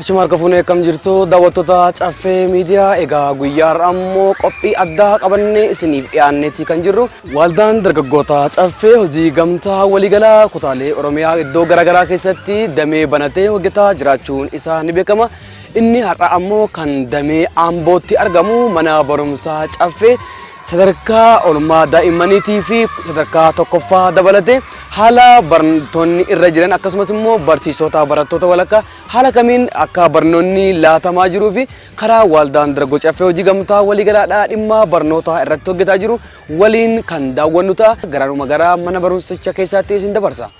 Ashumar kafune kam jirtu daawwattoota caffee miidiyaa egaa guyyaa ammoo qophii addaa qabannee isiniif dhiyaanneeti kan jirru waldaan dargaggoota caffee hojii gamtaa waliigalaa kutaalee Oromiyaa iddoo garaagaraa keessatti damee banatee hojjetaa jiraachuun isaa ni beekama. Inni har'a ammoo kan damee Ambootti argamu mana barumsaa caffee sadarkaa oolmaa daa'immaniitii fi sadarkaa tokkoffaa dabalatee haala barnoonni irra jiran akkasumas immoo barsiisota barattoota walakkaa haala kamiin akka barnoonni laatamaa jiruu fi karaa waldaan dargaggoo caffee hojii gamtaa waliigalaadhaa dhimma barnoota irratti hojjetaa jiru waliin kan daawwannu ta'a. Garaadhuma gara mana barumsichaa keessatti isin dabarsa.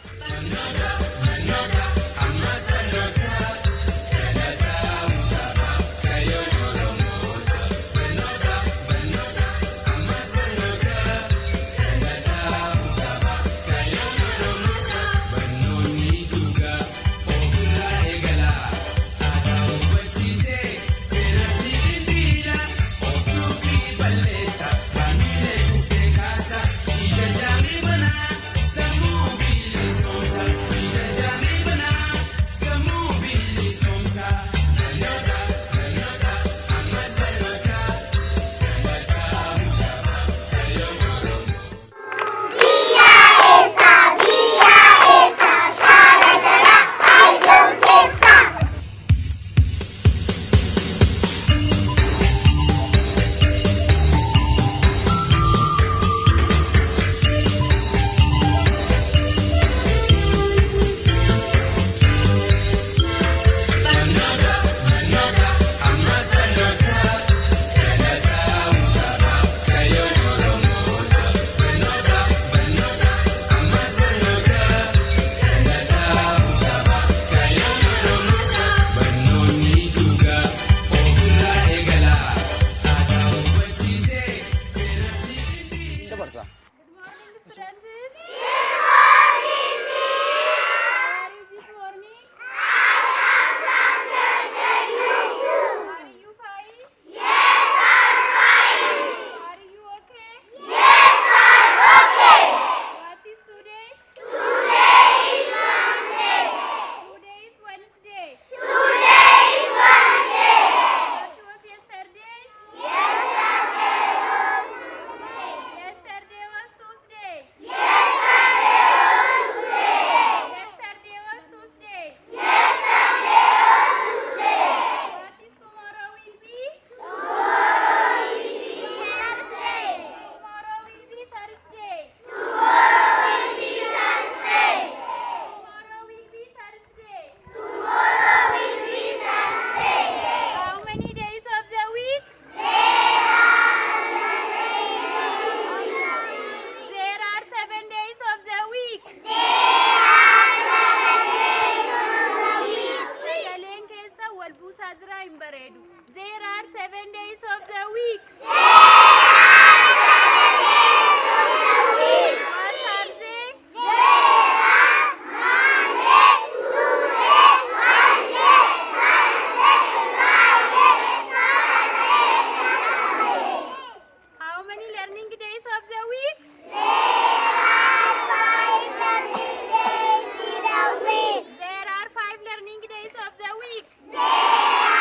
There are 7 days of the week. How many learning days of the week? There are 5 learning days of the week.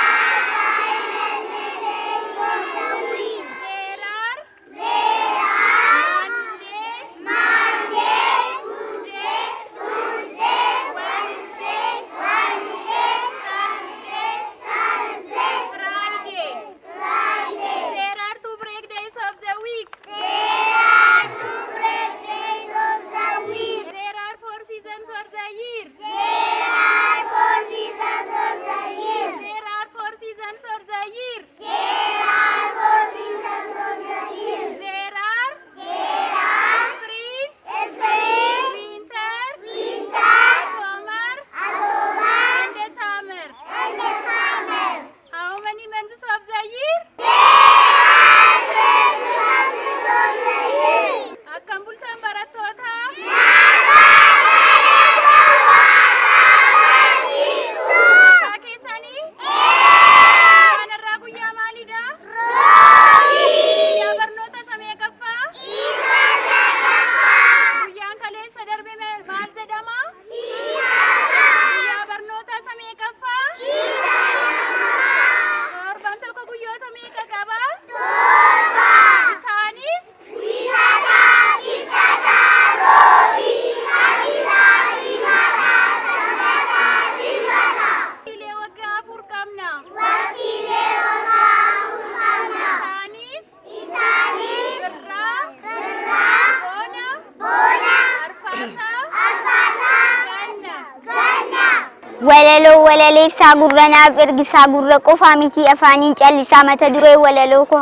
walaleessaa gurranaaf ergisaa gurra qofaa miti afaaniin callisaa mata duree walaloo koo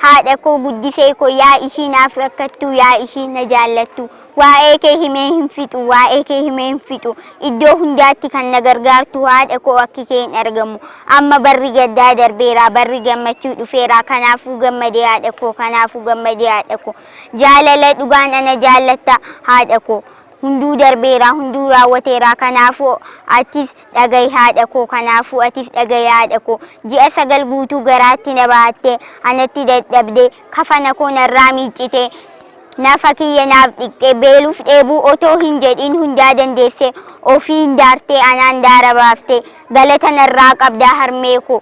haadha koo guddisee koo yaa ishii naaf rakkattu yaa ishii na jaallattu waa'ee kee himee hin fixu waa'ee kee himee hin fixu iddoo hundaatti kan na gargaartu haadha koo akki kee hin argamu amma barri gaddaa darbeera barri gammachuu dhufeera kanaafuu gammadee haadha koo kanaafuu gammadee haadha koo jaalala dhugaan ana jaallatta haadha koo hunduu darbeera hunduu raawwateera kanaafuu atis dhagahi haadha koo kanaafuu atis dhagahi haadha koo ji'a 9 guutuu garaatti na baattee anatti dadhabdee kafana koo narraa miiccite nafa kiyya naaf dhiqxee beeluuf dheebuu otoo hin jedhin hundaa dandeesse ofii daartee anaan daara baaftee galata narraa qabdaa harmee koo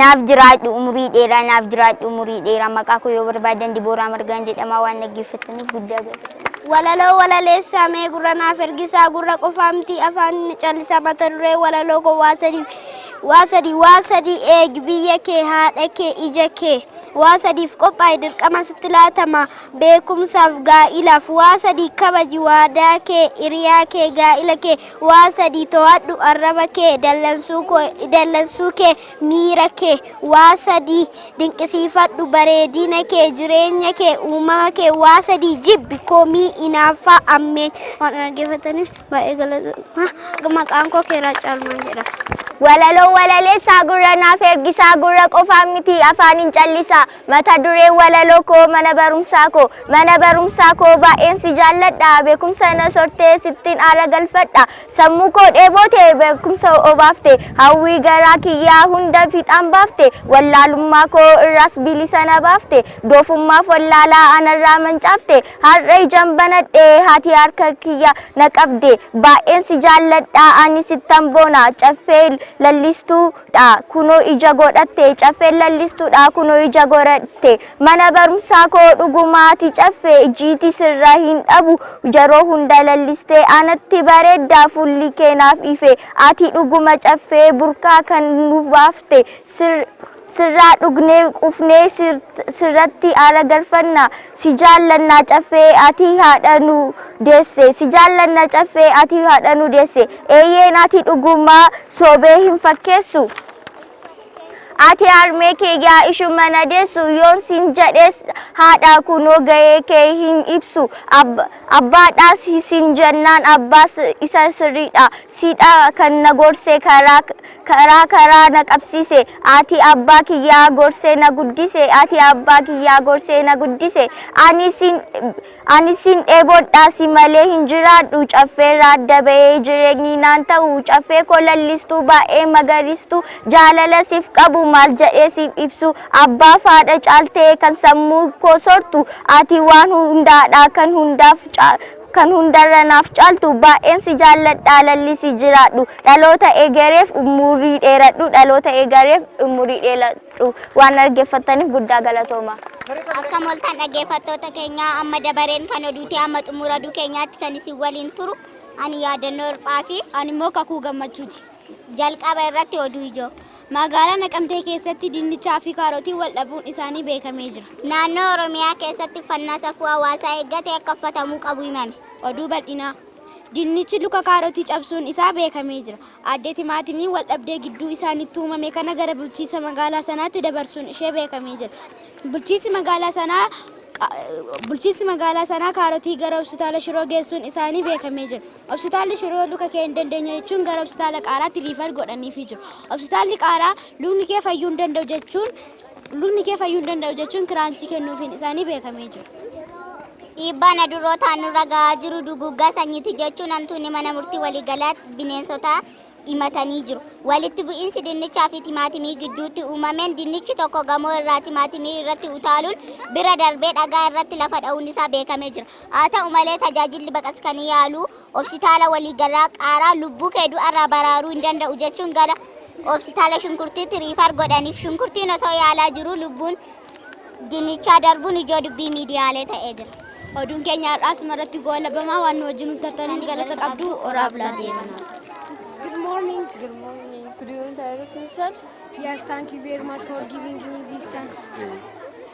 naaf jiraadhu umurii dheeraa naaf jiraadhu umurii dheeraa maqaa koo yoo barbaadan Dibooraa Margaan jedhama waan dhaggeeffataniif guddaa galata. Walaloo walaleessaa mee gurra naaf ergisaa gurra qofaamti afaan callisaa mata duree walaloo koo waa sadii eegi biyya kee haadha kee ija kee waa sadiif qophaa'e dirqama sitti laatama beekumsaaf gaa'ilaaf waa sadii kabaji waadaa kee hiriyaa kee gaa'ila kee waa sadii to'adhu arraba kee dallansuu kee miira kee waa sadii dinqisiifadhu bareedina kee jireenya kee uumama kee waa sadii jibbi koomii inaaffaa ammeen waan dhaggeeffataniif baay'ee galata maqaan koo Keeraa Caalmaan jedhama. Walaloo walaleessaa gurra naaf ergisaa gurra qofaa miti afaaniin callisaa mata duree walaloo koo mana barumsaa koo baay'een si jaalladha beekumsa na sortee sittiin aara galfadha sammuu koo dheebootee beekumsa obaafte hawwii garaa kiyyaa hunda fiixaan baafte wallaalummaa koo irraas bilisa na baafte doofummaaf wallaalaa anarraa mancaafte har'a ijaan banadhee haati harka kiyya na qabde baay'een si jaalladha ani sittan boona caffee lallistuudha kunoo ija godhatte caffee lallistuudha kunoo ija godhatte mana barumsaa koo dhugumaati caffee jiiti sirraa hin dhabu jaroo hunda lallistee anatti bareeddaa fulli keenaaf ife ati dhuguma caffee burkaa kan nu baafte sirraa dhugnee qufnee sirratti aara galfanna si jaallanna caffee ati haadha nu deesse si jaallanna caffee ati haadha nu deesse eeyyeen ati dhugumaa sobee hin fakkeessu ati harmee kee yaa ishuma na deessu yoon sin jedhees haadha kunoo gahee kee hin ibsu abbaadhaas sin jennaan abbaas isa sirriidha siidha kan na gorsee karaa na qabsiise ati abbaa kiyyaa gorsee na guddise ati abbaa kiyyaa gorsee na guddise ani sin dheebodhaa si malee hin jiraadhu caffeerraa adda bahee jireenyi naan ta'u caffee koo lallistuu baay'ee magariistuu jaalala siif qabu maal jedhee siif ibsu abbaa faadha caaltee kan sammuu koo sortu ati waan hundaadha kan hundarra naaf caaltu baay'een si jaalladha lallisi jiraadhu dhaloota eegareef umurii dheeradhu dhaloota eegareef umurii dheeradhu waan dhaggeeffataniif guddaa galatooma. Akka moltaan dhaggeeffattoota keenya amma dabareen kan oduuti amma xumura oduu keenyaatti kan isin waliin turu ani yaadannoo hirphaa fi ani immoo kakuu gammachuuti. Jalqaba irratti oduu ijoo. Magaalaa Naqamtee keessatti dinnichaa fi kaarotii wal dhabuun isaanii beekamee jira. Naannoo Oromiyaa keessatti fannaa safuu hawaasaa eeggatee akka uffatamuu qabu himame. Oduu bal'inaa. Dinnichi luka kaarotii cabsuun isaa beekamee jira. Addee timaatimii wal dhabdee gidduu isaaniitti uumame kana gara bulchiisa magaalaa sanaatti dabarsuun ishee beekamee jira. Bulchiinsi magaalaa sanaa kaarotii gara hospitaala Shiroo geessuun isaanii beekamee jira. Hospitaalli Shiroo luka kee hin dandeenye jechuun gara hospitaala Qaaraatti riifar godhaniifii jiru. Hospitaalli Qaaraa lukni kee fayyuu hin danda'u jechuun kiraanchii kennuufiin isaanii beekamee jira. Dhiibbaan adurrootaan nurra gahaa jiru duguggaa sanyiiti jechuun hantuunni mana murtii waliigalaatti bineensotaa himatanii jiru. Walitti bu'iinsi dinnichaa fi timaatimii gidduutti uumameen dinnichi tokko gamoo irraa timaatimii irratti utaaluun bira darbee dhagaa irratti lafa dha'uun isaa beekamee jira. Haa ta'u malee tajaajilli baqaskanii yaaluu hospitaala waliigalaa Qaaraa lubbuu kee du'arraa baraaruu hin danda'u jechuun gara hospitaala Shunkurtiitti riifar godhaniif shunkurtiin osoo yaalaa jiru lubbuun dinnichaa darbuun ijoo dubbii miidiyaalee ta'ee jira. Oduun keenya har'aas irratti goolabamaa waan nu wajjin tartaniin galata qabdu oraaf laateera. Good morning. Good morning. Could you introduce yourself? Yes, thank you very much for giving me this chance.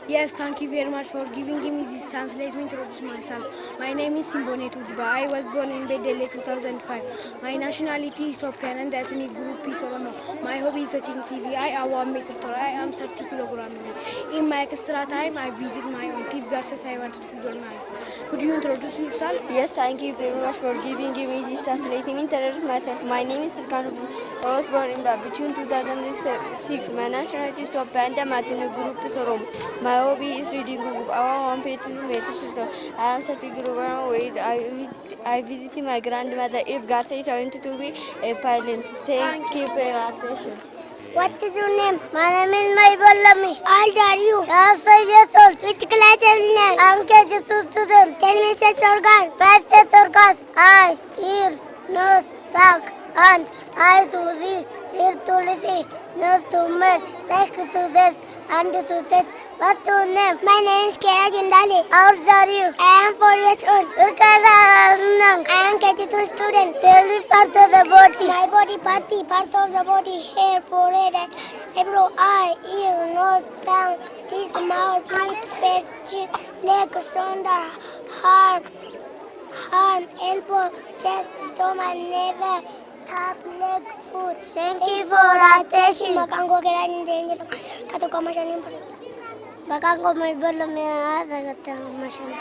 Yes, thank you very much for giving me this chance. Let me introduce myself. My name is Simbone Tujuba. I was born in Bedele 2005. My nationality is Ethiopian and ethnic group is Oromo. My hobby is watching TV. I am 1 meter tall. I am 30 kilograms. In my extra time, I visit my own TV garses. I wanted to journalist. Could you introduce yourself? Yes, thank you very much for giving me this chance. Let me introduce myself. My name is Sultan. I was born in Babuchun 2006. My nationality is Ethiopian and my ethnic group is Oromo. My hobby is reading book. I am 1 meter tall. I am 30 kilograms. I visit my grandmother. If God says I want to be a pilot. Thank you for your attention. What is your name? My name is Maiballami. How old are you? 5 years old. Which class are you in? I am KG student. Tell me sex organs. First sex organs. Eye, ear, nose, tongue, hand. Eye to see, ear to listen, nose to smell, cheek to taste, hand to touch. What's your name? My name is Kera Jindali. How old are you? I am 4 years old. I am KG2 student. Tell me part of the body. My body part of the body. Hair, forehead, and eyebrow, eye, ear, nose, tongue, teeth, mouth, lip, face, chin, leg, shoulder, arm, elbow, chest, stomach, navel, top, leg, foot. Thank you for attention. Makango Kera Jindali. Kato kamasyan yung pala. Baka ko may balam ya dagat ang masyana.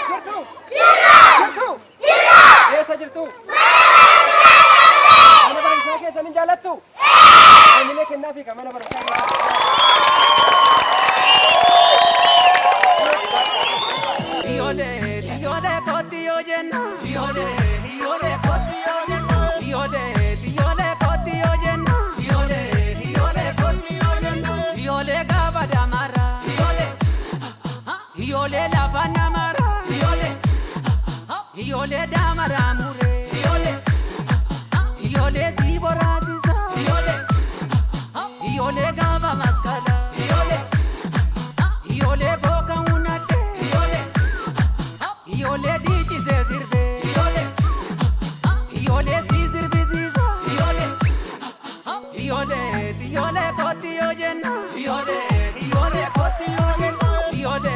Jirtu! Jirtu! Eessa jirtu? Mana barumsaa keessa ni jaalattu? Amilee kennaafi ka mana barumsaa keessa. Iole koti ojenna. Iole koti ojenna. Iole koti ojenna. Iole koti ojenna. Iole gabada mara. Iole lava namara. Iole damara mure. Iole zibora sisa. Iole gava maskala. Iole boka unate. Iole dichi se zirbe. Iole zirbe ziza. Iole koti ojenna. Iole koti ojenna. Iole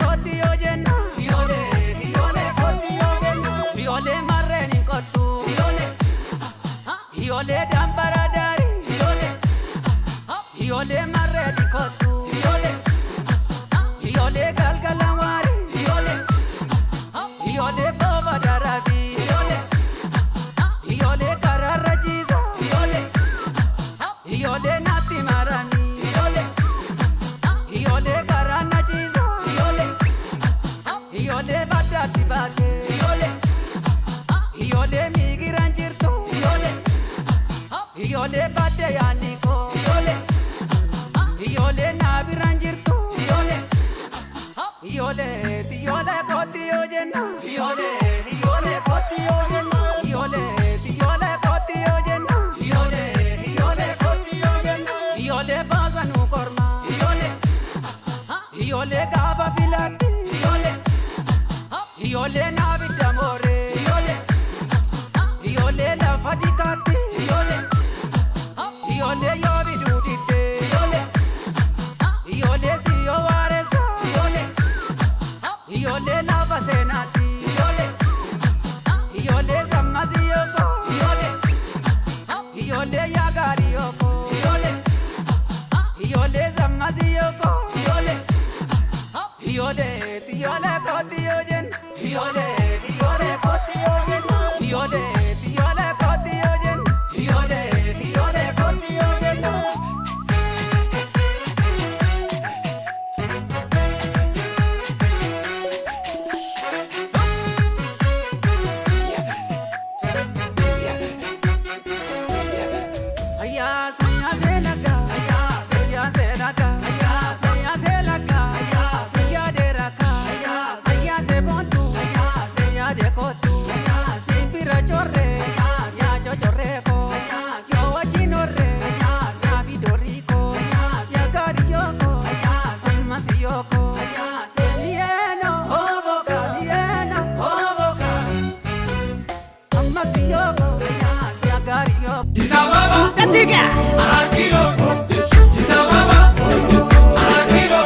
koti ojenna. Iole koti ojenna. Iole marreni kotu. Iole dambara dari. Iole marreni kotu. Iole galgalawari. Iole baba darabi. Iole kararajiza. Iole nati marani. Iole karana jiza. Iole badati bake. Iole migiran jirtu. Iole bade yaniko. Iole nabiran jirtu. Iole koti ojenna. Iole koti ojenna. Iole koti ojenna. Iole koti ojenna. Iole bazanu korma. Iole gaba filati. Iole navida more. Iole lava dikati. Iole yobi dudite. Iole siyo waresa. Iole lava senati. Iole zamazi yoko. Iole yagari yoko. Iole zamazi yoko. Iole koti ojen. Iole koti ojen. Iole koti ojen. Iole koti ojen. Aya saya selaga. Aya saya selaga. Aya saya selaga. Aya saya deraka. Aya saya sebontu. Aya saya dekotu. Aya simpira chorre. Aya ya chochorreko. Aya yo wajinore. Aya ya vidoriko. Aya ya gariyoko. Aya samasiyoko. Aya selieno hoboka. Lieno hoboka. Amasiyoko. Aya ya gariyoko. Arakilo, Arakilo.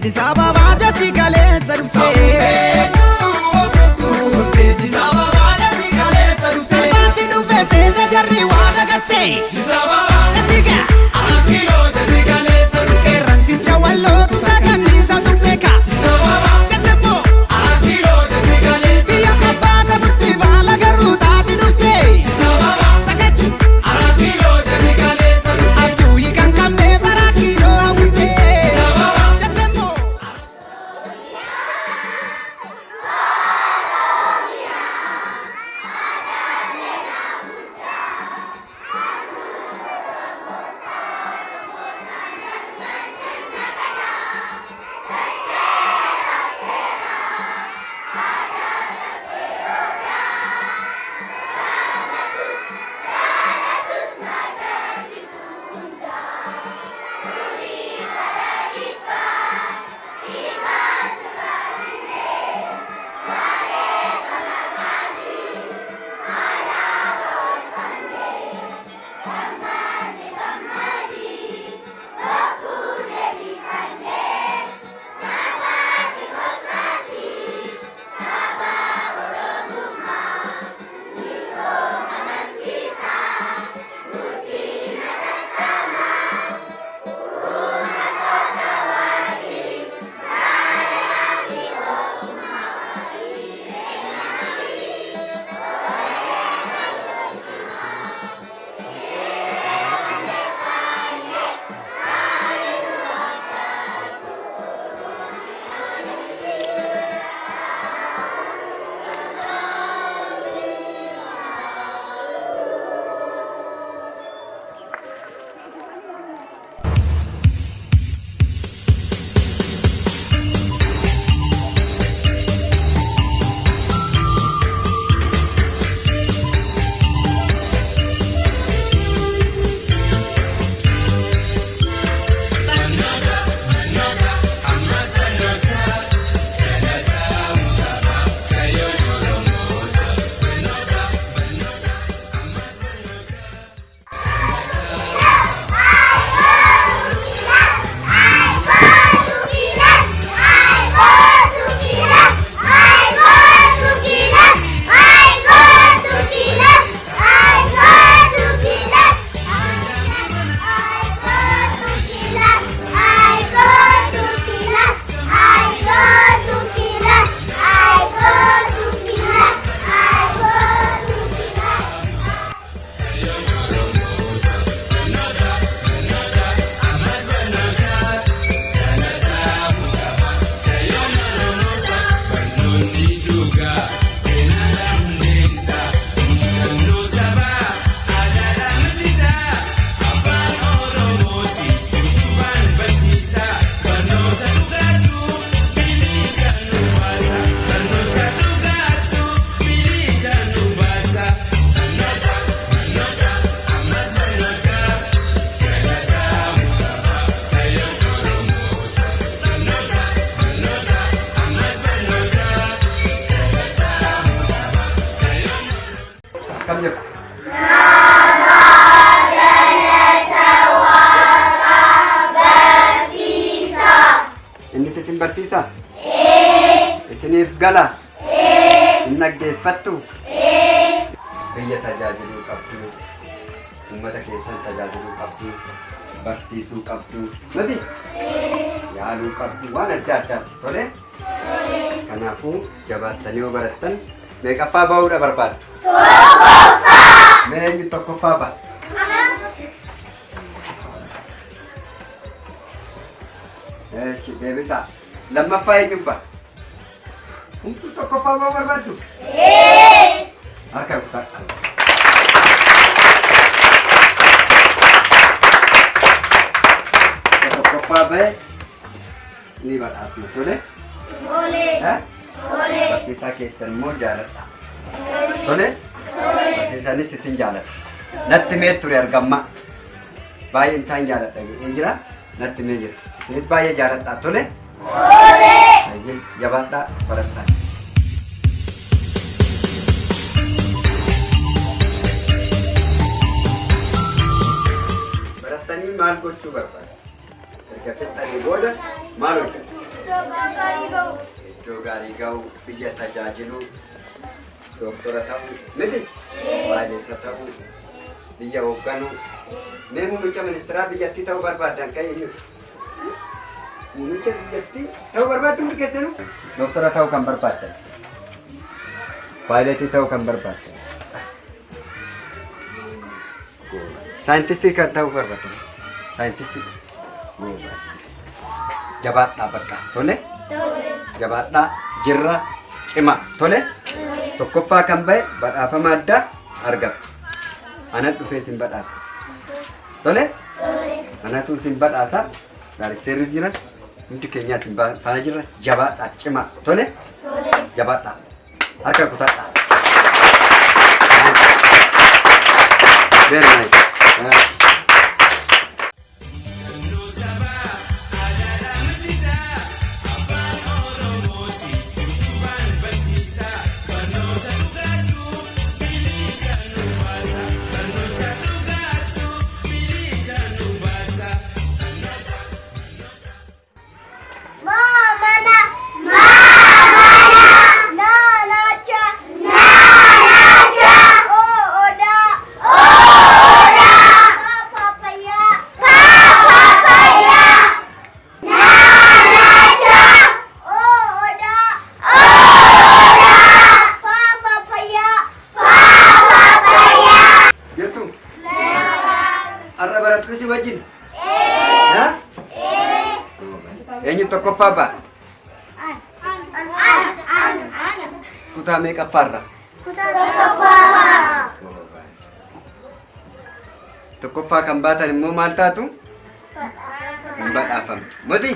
Addis Ababa jatti kaleessa dhufsee Addis Ababa jatti kaleessa dhufsee Salphaatti dhufee seena jarri waan agattee Addis Ababa jatti kiiloo jatti kaleessa dhufee Qeerransicha wallootu sagantiisa tubbeka Addis Ababa jatti immoo kiiloo jatti kaleessa biyya abbaa qabutti baala garuu taati dhuftee Addis Ababa sagachi kiiloo jatti kaleessa dhufee abjuu hiikan kammee bara kiiloo hawwitee Addis Ababa jatti immoo barsiisa? Isiniif gala? Hin dhaggeeffattu? Biyya tajaajiluu qabdu, uummata keessan tajaajiluu qabdu, barsiisuu qabdu, miti? Yaaluu qabdu, waan adda addaati. Tole? Kanaafuu jabaattanii yoo barattan meeqaffaa ba'uudha barbaaddu? Tokkoffaa! Mee eenyu tokkoffaa ba'a? Eeshi, deebisaa. Lammaffaa eenyu ba'a? Hunduu tokkoffaa ba'uu barbaaddu? Harka rukutaa. Tokkoffaa ba'e ni badhaafna. Tole? Tole. Barsiisaa keessan immoo jaaladha. Tole? Barsiisaanis isin jaalladha. Natti mee ture argamma. Baay'een isaan jaalladha jedhee jira. Natti mee jira. Isinis baay'ee jaalladha. Tole? Tole. Jabaadhaa baradhaa. Barattanii maal gochuu barbaadu? Erga fixxanii booda maal hojjetu? Iddoo gaarii ga'u, biyya tajaajilu, doktora ta'uu, miti baay'eessa ta'uu, biyya hoogganuu, mee muummicha ministeeraa biyyattii ta'uu barbaadan ka'e muummicha biyyattii ta'uu barbaaddu hundi keessanuu? Doktora ta'uu kan barbaadan, paayileetii ta'uu kan barbaadan, saayintistii kan ta'uu barbaadan, saayintistii jabaadhaa bakka tole. Jabaadhaa jirra cima tole tokkoffaa kan ba'e badhaafama addaa argattu. Anan dhufee sin badhaasa tole anatu sin badhaasa daarekteerris jira hundi keenyaa sin faana jirra jabaadhaa cima tole jabaadhaa harka kutadhaa. Very nice. Eenyu tokkoffaa ba'a? Kutaa meeqaffaarra? Tokkoffaa kan baatan immoo maal taatu? Hin badhaafamtu. Moti?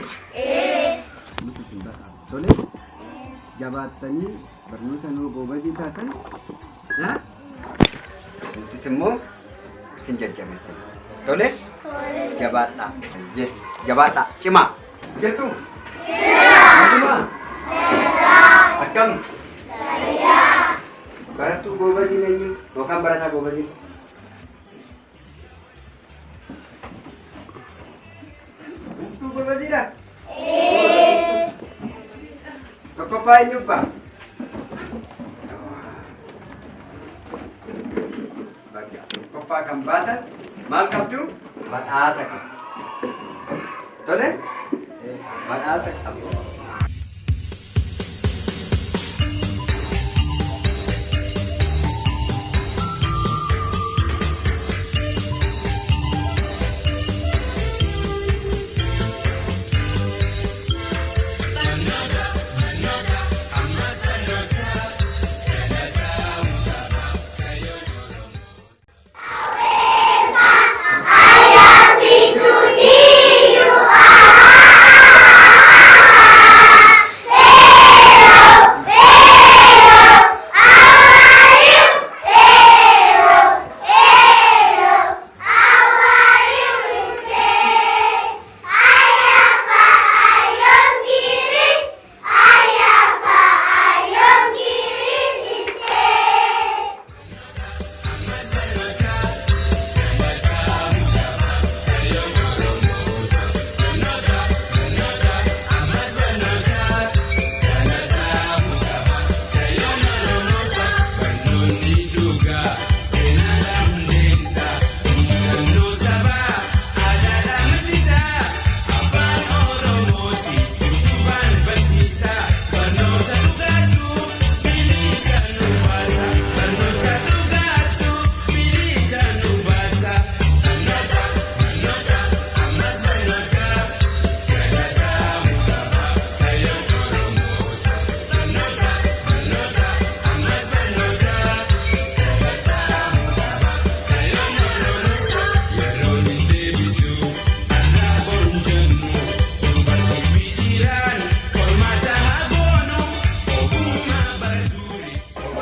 Tole jabaattanii barnoota nuu goobazii taatan nutis immoo isin jajjabeessina. Tole? Jabaadhaa. Jabaadhaa. Cimaa. Jirtu? Cimaa. Akkam? Barattuu goobazii eenyu? Yookaan barataa goobazii? Barattuu goobaziidha? Tokkoffaa eenyuffaa? Tokkoffaa kan baatan maal qabdu? Badhaasa qabdu. Tole? Badhaasa qabdu.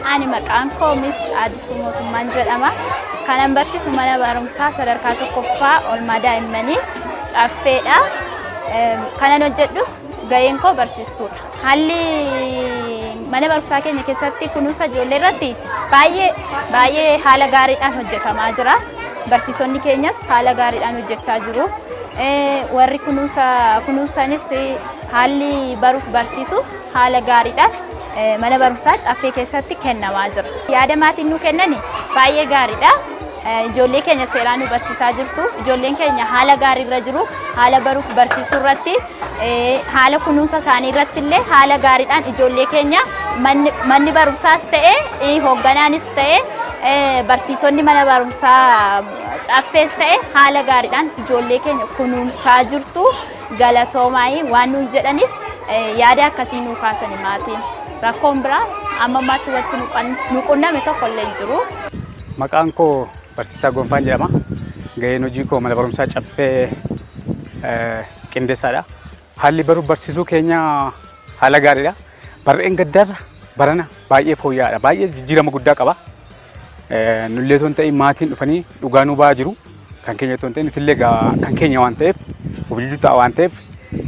Ani maqaan koo Miss Addisuu Mootummaan jedhama. Kanan barsiisu mana barumsaa sadarkaa tokkoffaa oolmaa daa'immanii Caffeedha. Kanan hojjedhus gaheen koo barsiistuudha. Haalli mana barumsaa keenya keessatti kunuunsa ijoollee irratti baay'ee haala gaariidhaan hojjetamaa jira. Barsiisonni keenyas haala gaariidhaan hojjechaa jiru. Warri kunuunsanis haalli baruuf barsiisus haala gaariidhaan mana barumsaa caffee keessatti kennamaa jira. Yaada maatiin nu kennani baay'ee gaariidha. Ijoollee keenya seeraan nu barsiisaa jirtu. Ijoolleen keenya haala gaariirra jiru. Haala baruuf barsiisuu irratti haala kunuunsa isaanii irratti illee haala gaariidhaan ijoollee keenya manni barumsaas ta'e hoogganaanis ta'e barsiisonni mana barumsaa caffees ta'e haala gaariidhaan ijoollee keenya kunuunsaa jirtu. Galatoomaa waan nuun jedhaniif yaada akkasii nu kaasani maatiin. Rakkoon biraa amma ammaatti wajji nu qunname tokko illee jiru. Maqaan koo Barsiisaa Gonfaan jedhama. Gaheen hojii koo mana barumsaa caffee qindeessaadha. Haalli baruuf barsiisuu keenya haala gaariidha. Barreen gaddaarra barana baay'ee fooyya'aadha. Baay'ee jijjiirama guddaa qaba. Nullee toon ta'e maatiin dhufanii dhugaa nu ba'aa jiru. Kan keenya toon ta'e nutillee kan keenya waan ta'eef ofiiyyuu ta'a waan ta'eef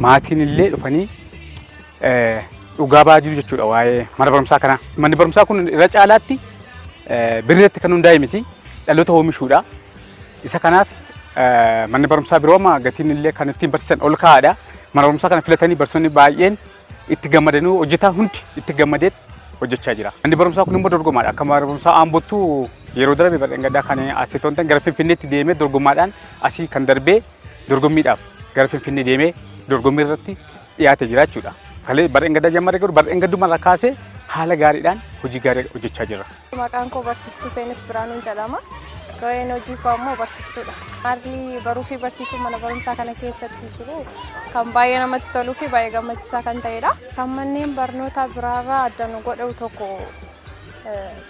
maatiin illee dhufanii dhugaa ba'aa jiru jechuudha waa'ee mana barumsaa kana. Manni barumsaa kun irra caalaatti birreetti kan hundaa'e miti dhaloota oomishuudha. Isa kanaaf manni barumsaa biroo amma gatiin illee kan ittiin barsiisan ol kaa'aadha. Mana barumsaa kana filatanii barsiisonni baay'een itti gammadanii hojjetaa hundi itti gammadee hojjechaa jira. Manni barumsaa kun immoo dorgomaadha. Akka mana barumsaa Aambottuu yeroo darbe barreen gaddaa kan asii toon ta'an gara Finfinneetti deemee dorgommaadhaan asii kan darbee dorgommiidhaaf gara Finfinnee deemee dorgommii irratti dhiyaatee jira jechuudha. Kalee barreen gaddaa jammaree garuu barreen gaddumarraa kaasee haala gaariidhaan hojii gaarii hojjechaa jira. Maqaan koo Barsiistuu Feenis Biraanuun jedhama. Gaheen hojii koo ammoo barsiistuudha. Haalli baruu fi barsiisuu mana barumsaa kana keessatti jiru kan baay'ee namatti toluu fi baay'ee gammachiisaa kan ta'edha. Kan manneen barnoota biraarraa adda nu godhu tokko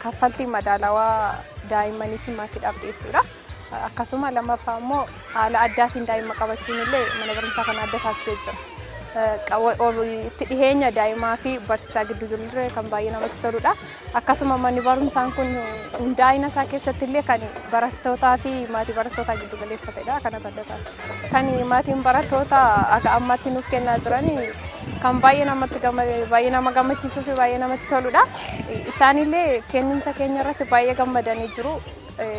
kaffaltii madaalawaa daa'immanii fi maatiidhaaf dhiyeessuudha. Akkasuma lammaffaa immoo haala addaatiin daa'imma qabachuun illee mana barumsaa kana adda taasisee jira. Itti dhiheenya daa'imaa fi barsiisaa gidduu jirullee kan baay'ee namatti toludha. Akkasuma manni barumsaan kun hundaa'ina isaa keessatti illee kan barattootaa fi maatii barattootaa giddu galeeffatedha. Kanatu adda taasisa. Kan maatiin barattootaa akka ammaatti nuuf kennaa jiran kan baay'ee nama gammachiisuu fi baay'ee namatti toludha. Isaanillee kenniinsa keenya irratti baay'ee gammadanii jiru.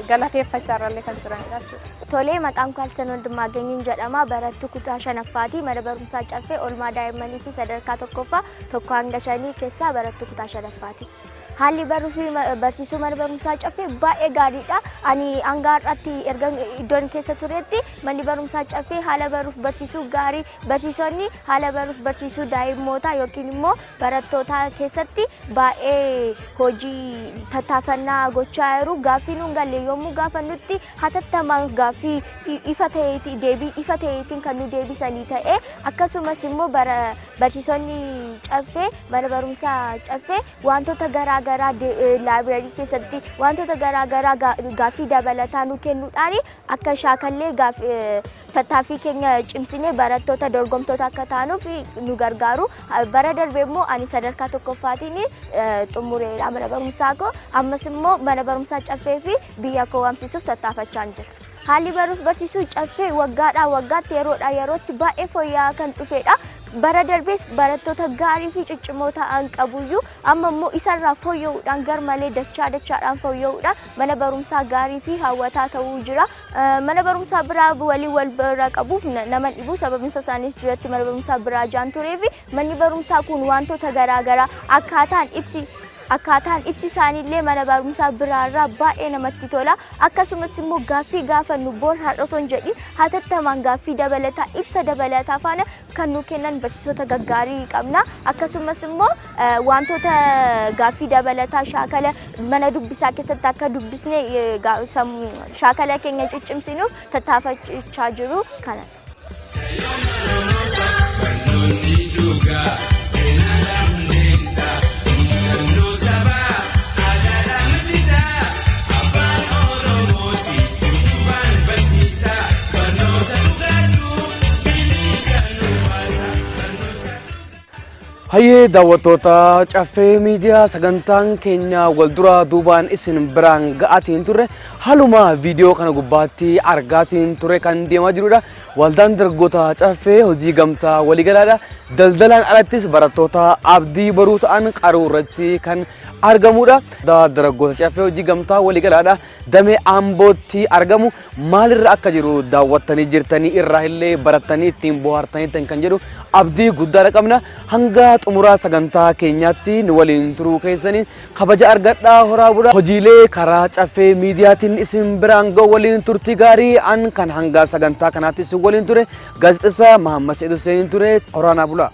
Galateeffachaa irrallee kan jiranidha jechuudha. Tolee, maqaan koo Alsan Wandimmaaganyii jedhama. Barattuu kutaa 5ffaati. Mana barumsaa caffee oolmaa daa'immanii fi sadarkaa 1ffaa 1 hanga 5 keessaa barattuu kutaa 5ffaati. Haalli baruu fi barsiisuu mana barumsaa caffee baay'ee gaariidha. Ani hanga har'aatti erga iddoon keessa turetti manni barumsaa caffee haala baruuf barsiisuu gaarii, barsiisonni haala baruuf barsiisuu daa'immootaa yookiin immoo barattootaa keessatti baay'ee hojii tattaafannaa gochaa jiru. Gaaffii nuun galle yommuu gaafannutti hatattamaan gaaffii ifa ta'eetiin deebii ifa ta'eetiin kan nu deebisanii ta'e akkasumas immoo barsiisonni caffee mana barumsaa caffee wantoota garaa garaa laabireerii keessatti wantoota garaa garaa gaaffii dabalataa nu kennuudhaan akka shaakallee tattaaffii keenya cimsinee barattoota dorgomtoota akka taanuuf nu gargaaru. Bara darbe immoo ani sadarkaa 1ffaatiin xumureera mana barumsaa koo. Ammas immoo mana barumsaa caffee fi biyya koo waamsisuuf tattaafachaa jira. Haalli baruuf barsiisuu caffee waggaadhaa waggaatti yeroodhaa yerootti baay'ee fooyya'aa kan dhufedha. Bara darbees barattoota gaarii fi ciccimoo ta'an qabuyyuu amma immoo isarraa fooyya'uudhaan garmalee dachaadhaan fooyya'uudhaan mana barumsaa gaarii fi hawwataa ta'uu jira. Mana barumsaa biraa waliin wal bira qabuuf nama dhibu sababni isaaniis duratti mana barumsaa biraa jaan turee fi manni barumsaa kun wantoota garaa garaa akkaataan ibsi isaaniillee mana barumsaa biraarraa baay'ee namatti tola. Akkasumas immoo gaaffii gaafannu boon har'otoon jedhi hatattamaan gaaffii dabalataa ibsa dabalataa faana kan nu kennan barsiisota gaggaarii qabna. Akkasumas immoo wantoota gaaffii dabalataa shaakala mana dubbisaa keessatti akka dubbisnee shaakala keenya ciccimsinuuf tattaafachaa jiru kana. Hayyee daawwattoota caffee miidiyaa sagantaan keenya wal duraa duubaan isin biraan ga'atiin turre Haluma viidiyoo kana gubbaatti argaatiin ture kan deemaa jirudha. Waldaan dargaggoota caffee hojii gamtaa waliigalaadha. Daldalaan alattis barattoota abdii baruu ta'an qaruu irratti kan argamudha. Dargaggoota caffee hojii gamtaa waliigalaadha. Damee Ambootti argamu maalirra akka jiru daawwattanii jirtanii irraa illee barattanii ittiin bohaartanii kan jedhu abdii guddaadha qabna. Hanga xumuraa sagantaa keenyaatti nu waliin turuu keessanii kabaja argadhaa horaa bula. Hojiilee karaa caffee miidiyaatiin isin biraan ga'u waliin turtii gaarii an kan hanga sagantaa kanaatti isin waliin ture gaazexeessaa Mahammad Sa'iid Hussein ture horaanaa bula.